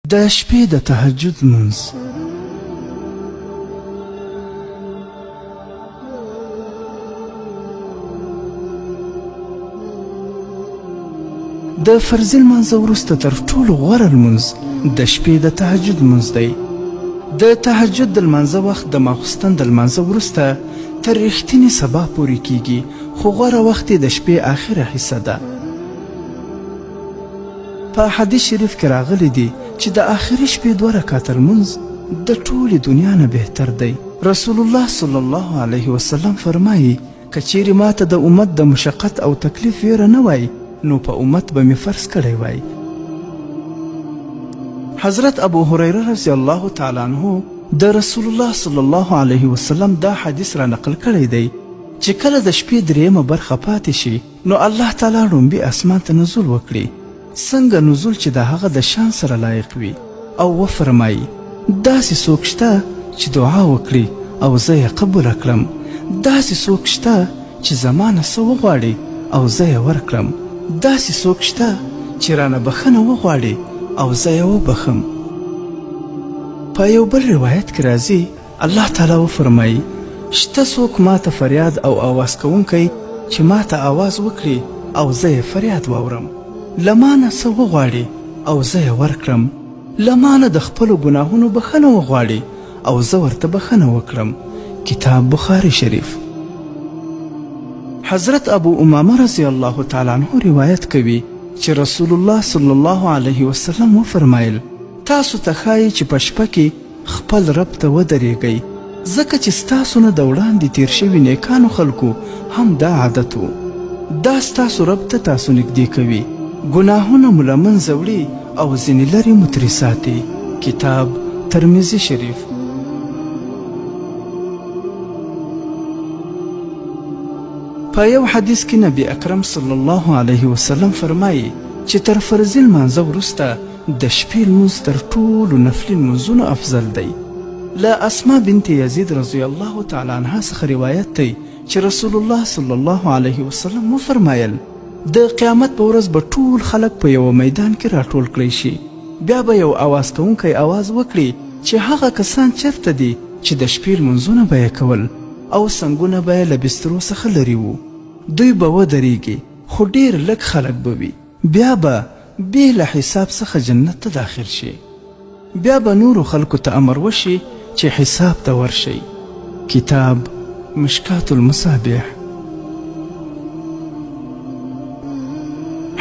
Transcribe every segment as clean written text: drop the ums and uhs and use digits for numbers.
د شپې د تهجد لمونځ. د فرض لمانځه وروسته تر ټولو غوره لمونځ د شپې د تهجد لمونځ دی. د تهجد د لمانځه وخت د ماخوستن د لمانځه وروسته تر رښتینې سبا پورې کیږي، خو غوره وخت یې د شپې آخره حصه ده. په حدیث شریف کې راغلی دی چې د آخري شپې 2 رکعته لمونځ د ټولې دنیا نه بهتر دی. رسول الله صلی الله علیه وسلم فرمایي که چیرې ماته د امت د مشقت او تکلیف ویره نه وای نو په امت به مې فرض کړی وای. حضرت ابو هریره رضی الله تعالی عنه د رسول الله صلی الله علیه وسلم دا حدیث را نقل کړی دی چې کله د شپې 3مه برخه پاتې شي نو الله تعالی لومبي اسمان ته نزول وکړي، څنګه نزول چې د هغه د شان سره لایق وي، او وفرمایي داسې څوک شته چې دعا وکړي او زه یې قبوله کړم، داسې څوک شته چې زما نه څه وغواړي او زه یې ورکړم، داسې څوک شته چې رانه بخښنه وغواړي او زه یې وبخم. په یو بل روایت کې راځي الله تعالی وفرمایي شته څوک ماته فریاد او آواز کوونکی چې ماته آواز وکړي او زه یې فریاد واورم، له ما نه څه وغواړي او زه یې ورکړم، له ما نه د خپلو ګناهونو بخښنه وغواړي او زه ورته بخښنه وکړم. کتاب بخاري شریف. حضرت ابو امامه رضی الله تعالی عنه روایت کوي چې رسول الله صلی الله علیه وسلم وفرمایل تاسو ته ښایي چې په شپه کې خپل رب ته ودرېږئ، ځکه چې ستاسو نه د وړاندې تیر شوي نیکانو خلکو هم دا عادت و. دا ستاسو رب ته تاسو نږدې کوي، ګناهونه مو له منځه وړي او ځینې لرې مو ترې ساتي. کتاب ترمذي شریف. په یو حدیث کې نبی اکرم صلی الله علیه وسلم فرمایي چې تر فرضي لمانځه وروسته د شپې لمونځ تر ټولو نفلي لمونځونو افضل دی. له اسما بنت یزید رضی الله تعالی عنها څخه روایت دی چې رسول الله صلی الله علیه وسلم وفرمایل د قیامت په ورځ به ټول خلک په یوه میدان کې راټول کړی شي، بیا به یو آواز کوونکی آواز وکړي چې هغه کسان چېرته دي چې د شپې لمونځونه به یې کول او سنګونه به یې له بسترو څخه لرې وو. دوی به ودرېږي خو ډېر لږ خلک به وي، بیا به بې له حساب څخه جنت ته داخل شي، بیا به نورو خلکو ته امر وشي چې حساب ته ورشئ. کتاب مشکات المصابیح.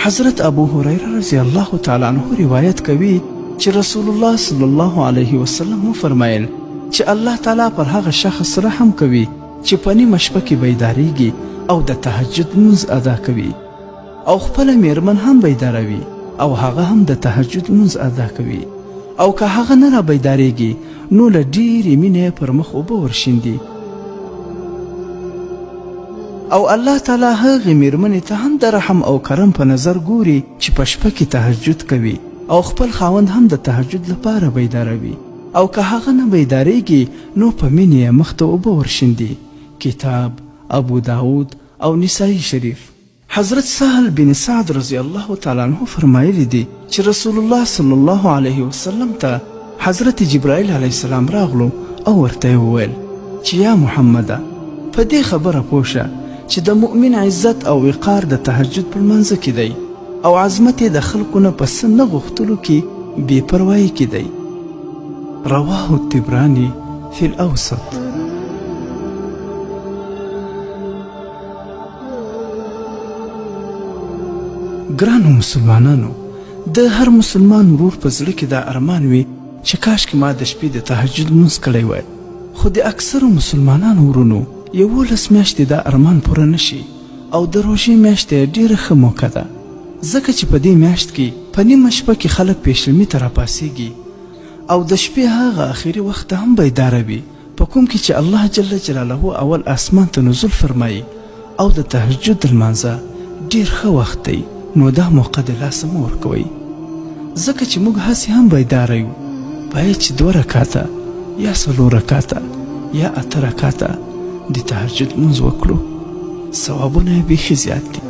حضرت ابو هریره رضی الله تعالی عنه روایت کوي چې رسول الله صلی الله علیه وسلم وفرمایل چې الله تعالی پر هغه شخص رحم کوي چې په نیمه شپه کې بیداریږي او د تهجد لمونځ ادا کوي او خپله میرمن هم بیداروي او هغه هم د تهجد لمونځ ادا کوي، او که هغه نه را بیداریږي نو له ډېرې مینې پر مخ اوبه ورشیندي، او الله تعالی هغې میرمنې ته هم د رحم او کرم په نظر ګوري چې په شپه کې تهجد کوي او خپل خاوند هم د تهجد لپاره بیداروي، او که هغه نه بیداریږي نو په مینې یې مخ ته اوبه ورشیندي. کتاب ابو داود او نسائی شریف. حضرت سهل بن سعد رضی الله تعالی عنه فرمایلی دی چې رسول الله صلی الله علیه وسلم ته حضرت جبرائیل علیه السلام راغلو او ورته وویل چې یا محمده په دې خبره پوه شه چې د مؤمن عزت او وقار د تهجد په لمانځه کې دی او عظمت یې د خلکو نه په څه نه غوښتلو کې بې پروایي کې دی. رواه الطبراني فی الاوسط. ګرانو مسلمانانو، د هر مسلمان ورور په زړه کې دا ارمان وي چې کاشکې ما د شپې د تهجد لمونځ کړی وای، خو د اکثرو مسلمانانو ورونو 11 میاشتې دا ارمان پوره نشي، او د روژې میاشت یې ډېره ښه موقع ده، ځکه چې په دې میاشت کې په نیمه شپه کې خلک پیشلمي ته راپاڅېږي او د شپې هغه آخري وخت هم بیداره وي په کوم کې چې الله جل جلاله اول اسمان ته نزول فرمایي، او د تهجد لمانځه ډېر ښه وخت دی، نو دا موقع د لاسه مه ورکوئ، ځکه چې موږ هسې هم بیداره یو. باید چې 2 رکاته یا 4 رکاته یا 8 رکاته د تهجد لمونځ وکړو، ثوابونه یې بیخي زیات دي.